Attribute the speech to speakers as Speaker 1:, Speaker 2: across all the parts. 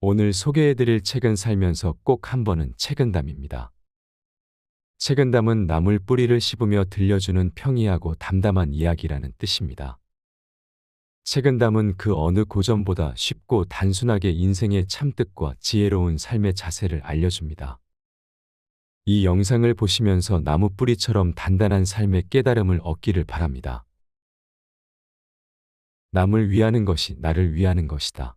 Speaker 1: 오늘 소개해드릴 책은 살면서 꼭 한 번은 책은담입니다. 책은담은 나물 뿌리를 씹으며 들려주는 평이하고 담담한 이야기라는 뜻입니다. 책은담은 그 어느 고전보다 쉽고 단순하게 인생의 참뜻과 지혜로운 삶의 자세를 알려줍니다. 이 영상을 보시면서 나무 뿌리처럼 단단한 삶의 깨달음을 얻기를 바랍니다. 남을 위하는 것이 나를 위하는 것이다.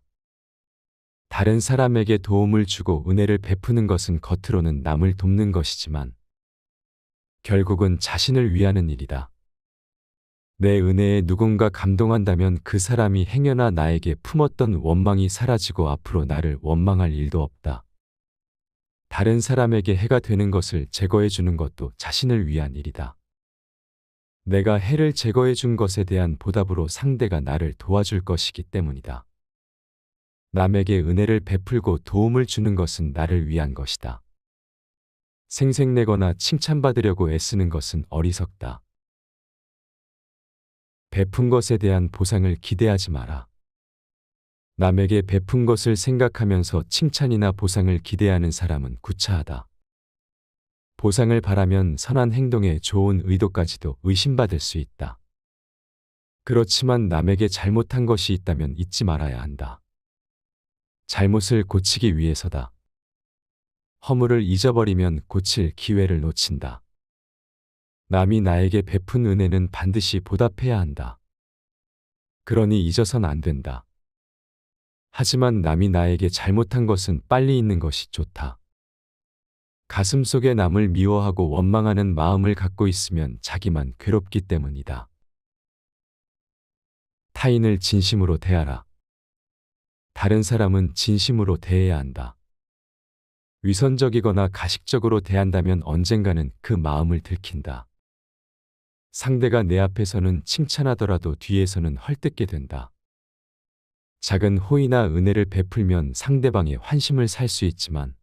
Speaker 1: 다른 사람에게 도움을 주고 은혜를 베푸는 것은 겉으로는 남을 돕는 것이지만 결국은 자신을 위하는 일이다. 내 은혜에 누군가 감동한다면 그 사람이 행여나 나에게 품었던 원망이 사라지고 앞으로 나를 원망할 일도 없다. 다른 사람에게 해가 되는 것을 제거해 주는 것도 자신을 위한 일이다. 내가 해를 제거해 준 것에 대한 보답으로 상대가 나를 도와줄 것이기 때문이다. 남에게 은혜를 베풀고 도움을 주는 것은 나를 위한 것이다. 생색내거나 칭찬받으려고 애쓰는 것은 어리석다. 베푼 것에 대한 보상을 기대하지 마라. 남에게 베푼 것을 생각하면서 칭찬이나 보상을 기대하는 사람은 구차하다. 보상을 바라면 선한 행동에 좋은 의도까지도 의심받을 수 있다. 그렇지만 남에게 잘못한 것이 있다면 잊지 말아야 한다. 잘못을 고치기 위해서다. 허물을 잊어버리면 고칠 기회를 놓친다. 남이 나에게 베푼 은혜는 반드시 보답해야 한다. 그러니 잊어선 안 된다. 하지만 남이 나에게 잘못한 것은 빨리 잊는 것이 좋다. 가슴속에 남을 미워하고 원망하는 마음을 갖고 있으면 자기만 괴롭기 때문이다. 타인을 진심으로 대하라. 다른 사람은 진심으로 대해야 한다. 위선적이거나 가식적으로 대한다면 언젠가는 그 마음을 들킨다. 상대가 내 앞에서는 칭찬하더라도 뒤에서는 헐뜯게 된다. 작은 호의나 은혜를 베풀면 상대방의 환심을 살 수 있지만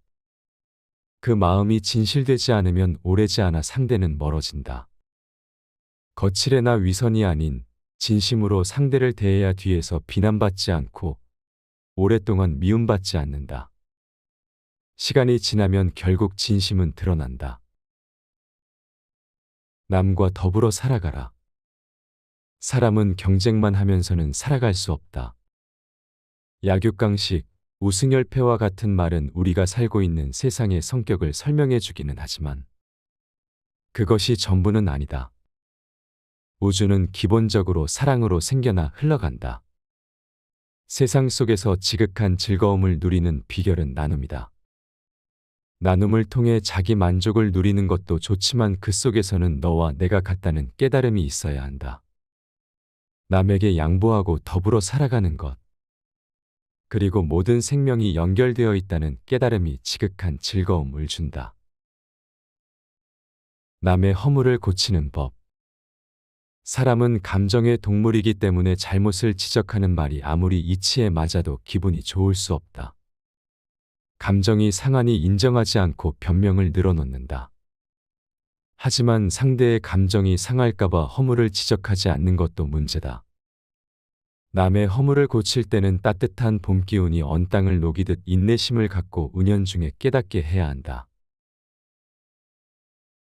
Speaker 1: 그 마음이 진실되지 않으면 오래지 않아 상대는 멀어진다. 거칠애나 위선이 아닌 진심으로 상대를 대해야 뒤에서 비난받지 않고 오랫동안 미움받지 않는다. 시간이 지나면 결국 진심은 드러난다. 남과 더불어 살아가라. 사람은 경쟁만 하면서는 살아갈 수 없다. 약육강식, 우승열패와 같은 말은 우리가 살고 있는 세상의 성격을 설명해 주기는 하지만 그것이 전부는 아니다. 우주는 기본적으로 사랑으로 생겨나 흘러간다. 세상 속에서 지극한 즐거움을 누리는 비결은 나눔이다. 나눔을 통해 자기 만족을 누리는 것도 좋지만 그 속에서는 너와 내가 같다는 깨달음이 있어야 한다. 남에게 양보하고 더불어 살아가는 것. 그리고 모든 생명이 연결되어 있다는 깨달음이 지극한 즐거움을 준다. 남의 허물을 고치는 법. 사람은 감정의 동물이기 때문에 잘못을 지적하는 말이 아무리 이치에 맞아도 기분이 좋을 수 없다. 감정이 상하니 인정하지 않고 변명을 늘어놓는다. 하지만 상대의 감정이 상할까봐 허물을 지적하지 않는 것도 문제다. 남의 허물을 고칠 때는 따뜻한 봄 기운이 언 땅을 녹이듯 인내심을 갖고 은연중에 깨닫게 해야 한다.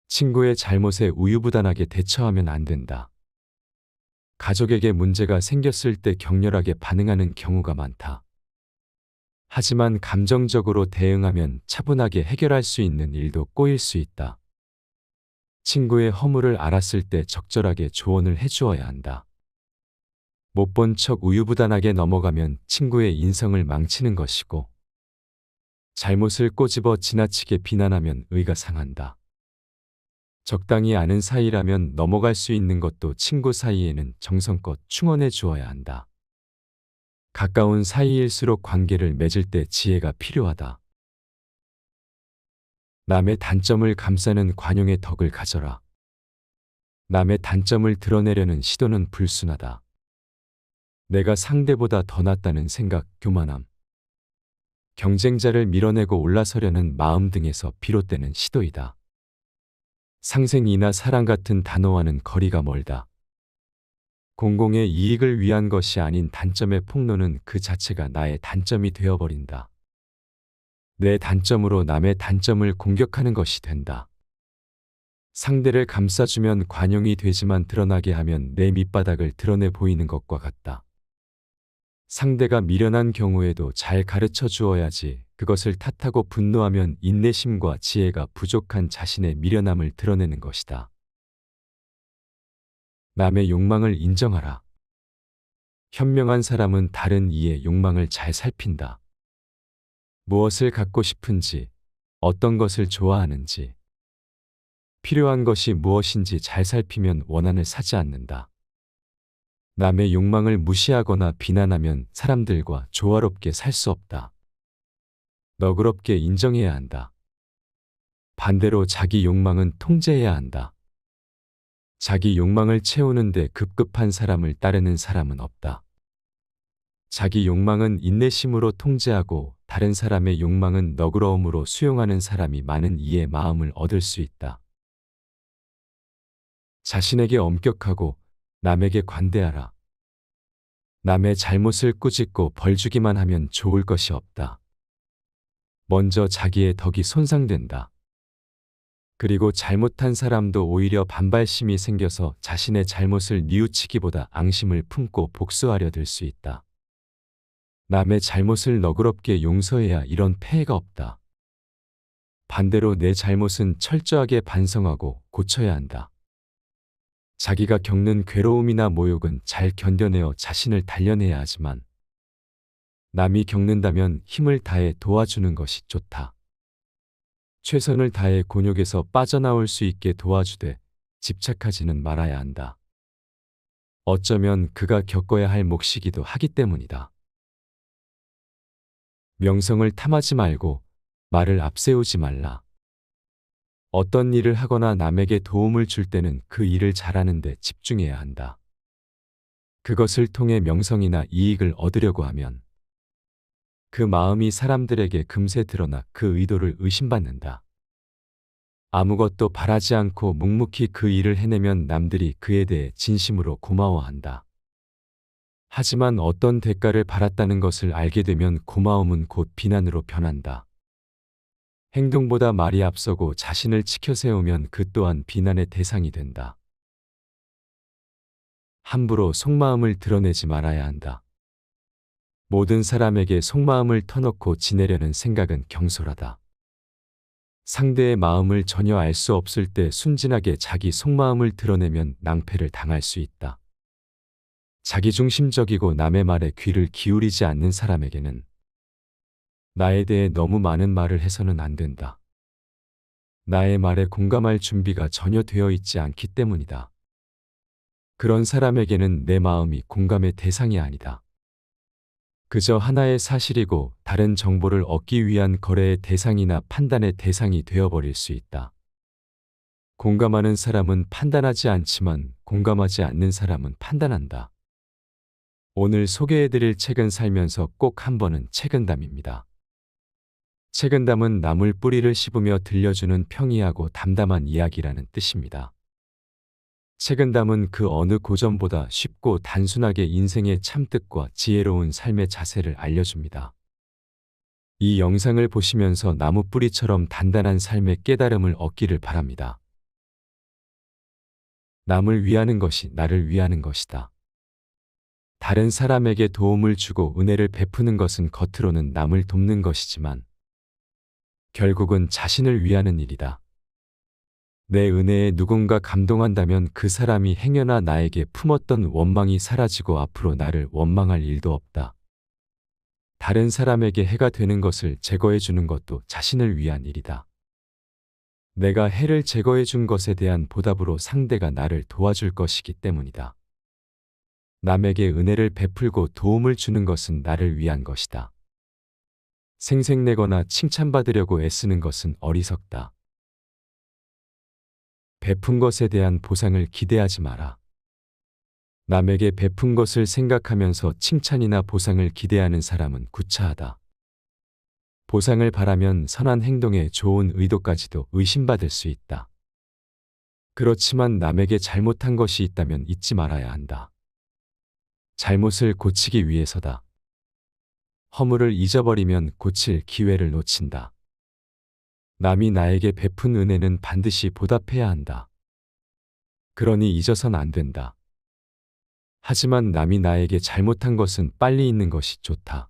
Speaker 1: 친구의 잘못에 우유부단하게 대처하면 안 된다. 가족에게 문제가 생겼을 때 격렬하게 반응하는 경우가 많다. 하지만 감정적으로 대응하면 차분하게 해결할 수 있는 일도 꼬일 수 있다. 친구의 허물을 알았을 때 적절하게 조언을 해주어야 한다. 못 본 척 우유부단하게 넘어가면 친구의 인성을 망치는 것이고 잘못을 꼬집어 지나치게 비난하면 의가 상한다. 적당히 아는 사이라면 넘어갈 수 있는 것도 친구 사이에는 정성껏 충원해 주어야 한다. 가까운 사이일수록 관계를 맺을 때 지혜가 필요하다. 남의 단점을 감싸는 관용의 덕을 가져라. 남의 단점을 드러내려는 시도는 불순하다. 내가 상대보다 더 낫다는 생각, 교만함. 경쟁자를 밀어내고 올라서려는 마음 등에서 비롯되는 시도이다. 상생이나 사랑 같은 단어와는 거리가 멀다. 공공의 이익을 위한 것이 아닌 단점의 폭로는 그 자체가 나의 단점이 되어버린다. 내 단점으로 남의 단점을 공격하는 것이 된다. 상대를 감싸주면 관용이 되지만 드러나게 하면 내 밑바닥을 드러내 보이는 것과 같다. 상대가 미련한 경우에도 잘 가르쳐 주어야지. 그것을 탓하고 분노하면 인내심과 지혜가 부족한 자신의 미련함을 드러내는 것이다. 남의 욕망을 인정하라. 현명한 사람은 다른 이의 욕망을 잘 살핀다. 무엇을 갖고 싶은지, 어떤 것을 좋아하는지, 필요한 것이 무엇인지 잘 살피면 원한을 사지 않는다. 남의 욕망을 무시하거나 비난하면 사람들과 조화롭게 살 수 없다. 너그럽게 인정해야 한다. 반대로 자기 욕망은 통제해야 한다. 자기 욕망을 채우는데 급급한 사람을 따르는 사람은 없다. 자기 욕망은 인내심으로 통제하고 다른 사람의 욕망은 너그러움으로 수용하는 사람이 많은 이의 마음을 얻을 수 있다. 자신에게 엄격하고 남에게 관대하라. 남의 잘못을 꾸짖고 벌주기만 하면 좋을 것이 없다. 먼저 자기의 덕이 손상된다. 그리고 잘못한 사람도 오히려 반발심이 생겨서 자신의 잘못을 뉘우치기보다 앙심을 품고 복수하려 들 수 있다. 남의 잘못을 너그럽게 용서해야 이런 폐해가 없다. 반대로 내 잘못은 철저하게 반성하고 고쳐야 한다. 자기가 겪는 괴로움이나 모욕은 잘 견뎌내어 자신을 단련해야 하지만 남이 겪는다면 힘을 다해 도와주는 것이 좋다. 최선을 다해 곤욕에서 빠져나올 수 있게 도와주되 집착하지는 말아야 한다. 어쩌면 그가 겪어야 할 몫이기도 하기 때문이다. 명성을 탐하지 말고 말을 앞세우지 말라. 어떤 일을 하거나 남에게 도움을 줄 때는 그 일을 잘하는 데 집중해야 한다. 그것을 통해 명성이나 이익을 얻으려고 하면 그 마음이 사람들에게 금세 드러나 그 의도를 의심받는다. 아무것도 바라지 않고 묵묵히 그 일을 해내면 남들이 그에 대해 진심으로 고마워한다. 하지만 어떤 대가를 받았다는 것을 알게 되면 고마움은 곧 비난으로 변한다. 행동보다 말이 앞서고 자신을 치켜 세우면 그 또한 비난의 대상이 된다. 함부로 속마음을 드러내지 말아야 한다. 모든 사람에게 속마음을 터놓고 지내려는 생각은 경솔하다. 상대의 마음을 전혀 알 수 없을 때 순진하게 자기 속마음을 드러내면 낭패를 당할 수 있다. 자기중심적이고 남의 말에 귀를 기울이지 않는 사람에게는 나에 대해 너무 많은 말을 해서는 안 된다. 나의 말에 공감할 준비가 전혀 되어 있지 않기 때문이다. 그런 사람에게는 내 마음이 공감의 대상이 아니다. 그저 하나의 사실이고 다른 정보를 얻기 위한 거래의 대상이나 판단의 대상이 되어버릴 수 있다. 공감하는 사람은 판단하지 않지만 공감하지 않는 사람은 판단한다. 오늘 소개해드릴 책은 살면서 꼭 한 번은 책은담입니다. 책은담은 나물 뿌리를 씹으며 들려주는 평이하고 담담한 이야기라는 뜻입니다. 책은담은 그 어느 고전보다 쉽고 단순하게 인생의 참뜻과 지혜로운 삶의 자세를 알려줍니다. 이 영상을 보시면서 나무 뿌리처럼 단단한 삶의 깨달음을 얻기를 바랍니다. 남을 위하는 것이 나를 위하는 것이다. 다른 사람에게 도움을 주고 은혜를 베푸는 것은 겉으로는 남을 돕는 것이지만 결국은 자신을 위하는 일이다. 내 은혜에 누군가 감동한다면 그 사람이 행여나 나에게 품었던 원망이 사라지고 앞으로 나를 원망할 일도 없다. 다른 사람에게 해가 되는 것을 제거해 주는 것도 자신을 위한 일이다. 내가 해를 제거해 준 것에 대한 보답으로 상대가 나를 도와줄 것이기 때문이다. 남에게 은혜를 베풀고 도움을 주는 것은 나를 위한 것이다. 생색내거나 칭찬받으려고 애쓰는 것은 어리석다. 베푼 것에 대한 보상을 기대하지 마라. 남에게 베푼 것을 생각하면서 칭찬이나 보상을 기대하는 사람은 구차하다. 보상을 바라면 선한 행동에 좋은 의도까지도 의심받을 수 있다. 그렇지만 남에게 잘못한 것이 있다면 잊지 말아야 한다. 잘못을 고치기 위해서다. 허물을 잊어버리면 고칠 기회를 놓친다. 남이 나에게 베푼 은혜는 반드시 보답해야 한다. 그러니 잊어선 안 된다. 하지만 남이 나에게 잘못한 것은 빨리 잊는 것이 좋다.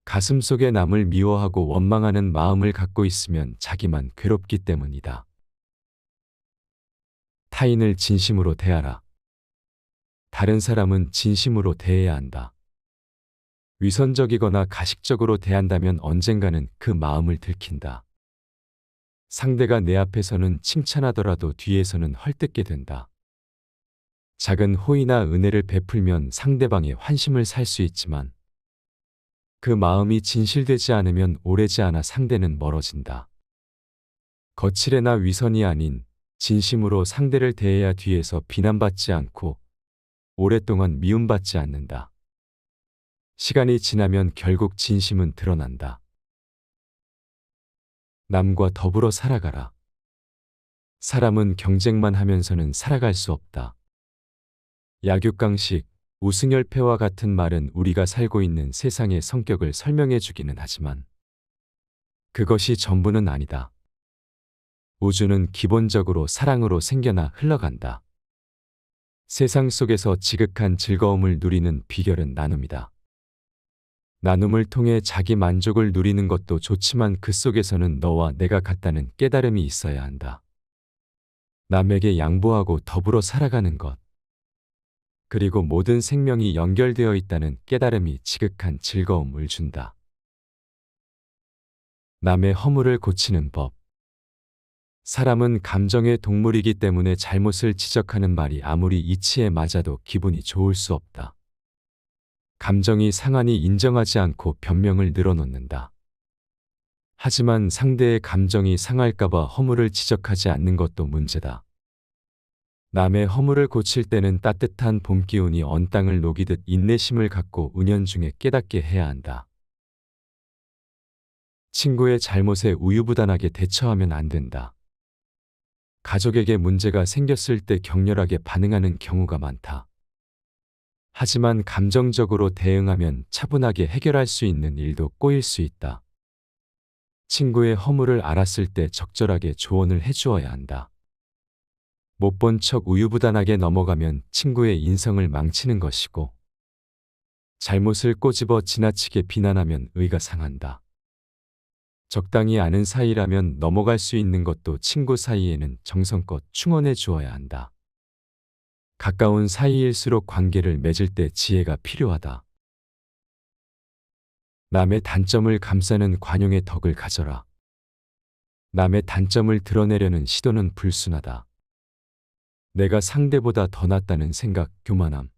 Speaker 1: 가슴속에 남을 미워하고 원망하는 마음을 갖고 있으면 자기만 괴롭기 때문이다. 타인을 진심으로 대하라. 다른 사람은 진심으로 대해야 한다. 위선적이거나 가식적으로 대한다면 언젠가는 그 마음을 들킨다. 상대가 내 앞에서는 칭찬하더라도 뒤에서는 헐뜯게 된다. 작은 호의나 은혜를 베풀면 상대방의 환심을 살 수 있지만 그 마음이 진실되지 않으면 오래지 않아 상대는 멀어진다. 거칠애나 위선이 아닌 진심으로 상대를 대해야 뒤에서 비난받지 않고 오랫동안 미움받지 않는다. 시간이 지나면 결국 진심은 드러난다. 남과 더불어 살아가라. 사람은 경쟁만 하면서는 살아갈 수 없다. 약육강식, 우승열패와 같은 말은 우리가 살고 있는 세상의 성격을 설명해 주기는 하지만 그것이 전부는 아니다. 우주는 기본적으로 사랑으로 생겨나 흘러간다. 세상 속에서 지극한 즐거움을 누리는 비결은 나눔이다. 나눔을 통해 자기 만족을 누리는 것도 좋지만 그 속에서는 너와 내가 같다는 깨달음이 있어야 한다. 남에게 양보하고 더불어 살아가는 것. 그리고 모든 생명이 연결되어 있다는 깨달음이 지극한 즐거움을 준다. 남의 허물을 고치는 법. 사람은 감정의 동물이기 때문에 잘못을 지적하는 말이 아무리 이치에 맞아도 기분이 좋을 수 없다. 감정이 상하니 인정하지 않고 변명을 늘어놓는다. 하지만 상대의 감정이 상할까봐 허물을 지적하지 않는 것도 문제다. 남의 허물을 고칠 때는 따뜻한 봄 기운이 언 땅을 녹이듯 인내심을 갖고 은연중에 깨닫게 해야 한다. 친구의 잘못에 우유부단하게 대처하면 안 된다. 가족에게 문제가 생겼을 때 격렬하게 반응하는 경우가 많다. 하지만 감정적으로 대응하면 차분하게 해결할 수 있는 일도 꼬일 수 있다. 친구의 허물을 알았을 때 적절하게 조언을 해주어야 한다. 못 본 척 우유부단하게 넘어가면 친구의 인성을 망치는 것이고 잘못을 꼬집어 지나치게 비난하면 의가 상한다. 적당히 아는 사이라면 넘어갈 수 있는 것도 친구 사이에는 정성껏 충원해 주어야 한다. 가까운 사이일수록 관계를 맺을 때 지혜가 필요하다. 남의 단점을 감싸는 관용의 덕을 가져라. 남의 단점을 드러내려는 시도는 불순하다. 내가 상대보다 더 낫다는 생각, 교만함,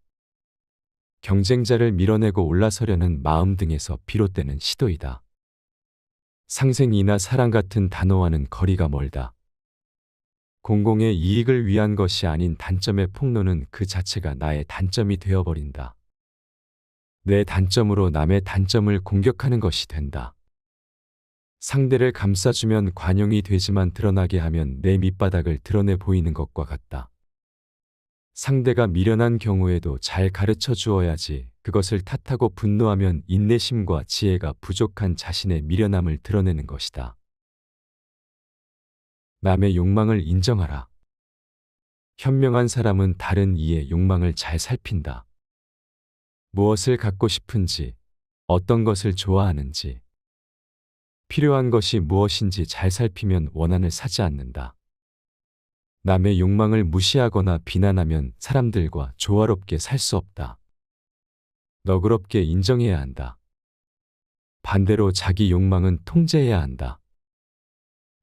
Speaker 1: 경쟁자를 밀어내고 올라서려는 마음 등에서 비롯되는 시도이다. 상생이나 사랑 같은 단어와는 거리가 멀다. 공공의 이익을 위한 것이 아닌 단점의 폭로는 그 자체가 나의 단점이 되어버린다. 내 단점으로 남의 단점을 공격하는 것이 된다. 상대를 감싸주면 관용이 되지만 드러나게 하면 내 밑바닥을 드러내 보이는 것과 같다. 상대가 미련한 경우에도 잘 가르쳐 주어야지. 그것을 탓하고 분노하면 인내심과 지혜가 부족한 자신의 미련함을 드러내는 것이다. 남의 욕망을 인정하라. 현명한 사람은 다른 이의 욕망을 잘 살핀다. 무엇을 갖고 싶은지, 어떤 것을 좋아하는지, 필요한 것이 무엇인지 잘 살피면 원한을 사지 않는다. 남의 욕망을 무시하거나 비난하면 사람들과 조화롭게 살 수 없다. 너그럽게 인정해야 한다. 반대로 자기 욕망은 통제해야 한다.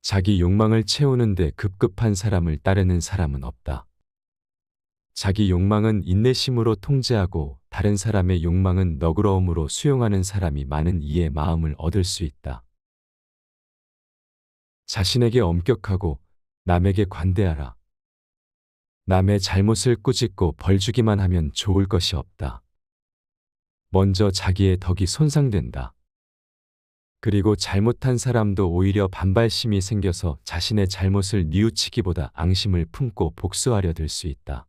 Speaker 1: 자기 욕망을 채우는데 급급한 사람을 따르는 사람은 없다. 자기 욕망은 인내심으로 통제하고 다른 사람의 욕망은 너그러움으로 수용하는 사람이 많은 이의 마음을 얻을 수 있다. 자신에게 엄격하고 남에게 관대하라. 남의 잘못을 꾸짖고 벌주기만 하면 좋을 것이 없다. 먼저 자기의 덕이 손상된다. 그리고 잘못한 사람도 오히려 반발심이 생겨서 자신의 잘못을 뉘우치기보다 앙심을 품고 복수하려 들 수 있다.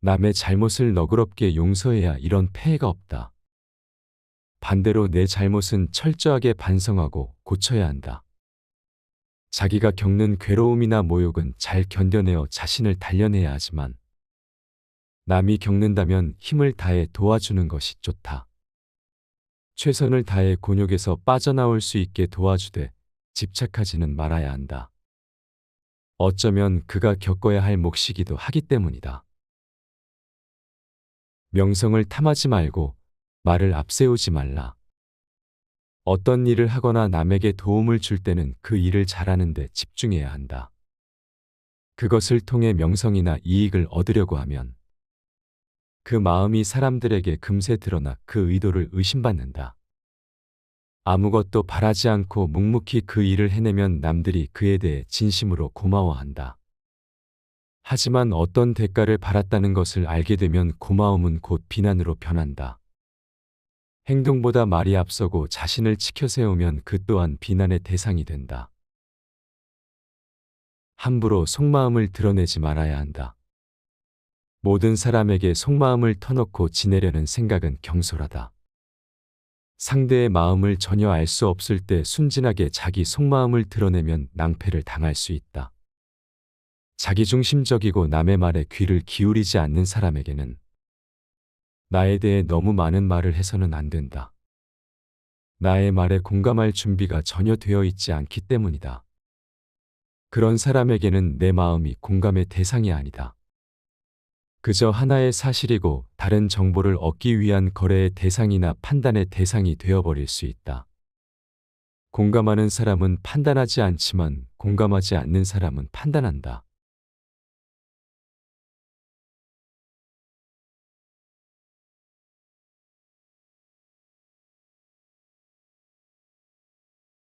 Speaker 1: 남의 잘못을 너그럽게 용서해야 이런 폐해가 없다. 반대로 내 잘못은 철저하게 반성하고 고쳐야 한다. 자기가 겪는 괴로움이나 모욕은 잘 견뎌내어 자신을 단련해야 하지만 남이 겪는다면 힘을 다해 도와주는 것이 좋다. 최선을 다해 곤욕에서 빠져나올 수 있게 도와주되 집착하지는 말아야 한다. 어쩌면 그가 겪어야 할 몫이기도 하기 때문이다. 명성을 탐하지 말고 말을 앞세우지 말라. 어떤 일을 하거나 남에게 도움을 줄 때는 그 일을 잘하는 데 집중해야 한다. 그것을 통해 명성이나 이익을 얻으려고 하면 그 마음이 사람들에게 금세 드러나 그 의도를 의심받는다. 아무것도 바라지 않고 묵묵히 그 일을 해내면 남들이 그에 대해 진심으로 고마워한다. 하지만 어떤 대가를 받았다는 것을 알게 되면 고마움은 곧 비난으로 변한다. 행동보다 말이 앞서고 자신을 치켜 세우면 그 또한 비난의 대상이 된다. 함부로 속마음을 드러내지 말아야 한다. 모든 사람에게 속마음을 터놓고 지내려는 생각은 경솔하다. 상대의 마음을 전혀 알 수 없을 때 순진하게 자기 속마음을 드러내면 낭패를 당할 수 있다. 자기중심적이고 남의 말에 귀를 기울이지 않는 사람에게는 나에 대해 너무 많은 말을 해서는 안 된다. 나의 말에 공감할 준비가 전혀 되어 있지 않기 때문이다. 그런 사람에게는 내 마음이 공감의 대상이 아니다. 그저 하나의 사실이고 다른 정보를 얻기 위한 거래의 대상이나 판단의 대상이 되어버릴 수 있다. 공감하는 사람은 판단하지 않지만 공감하지 않는 사람은 판단한다.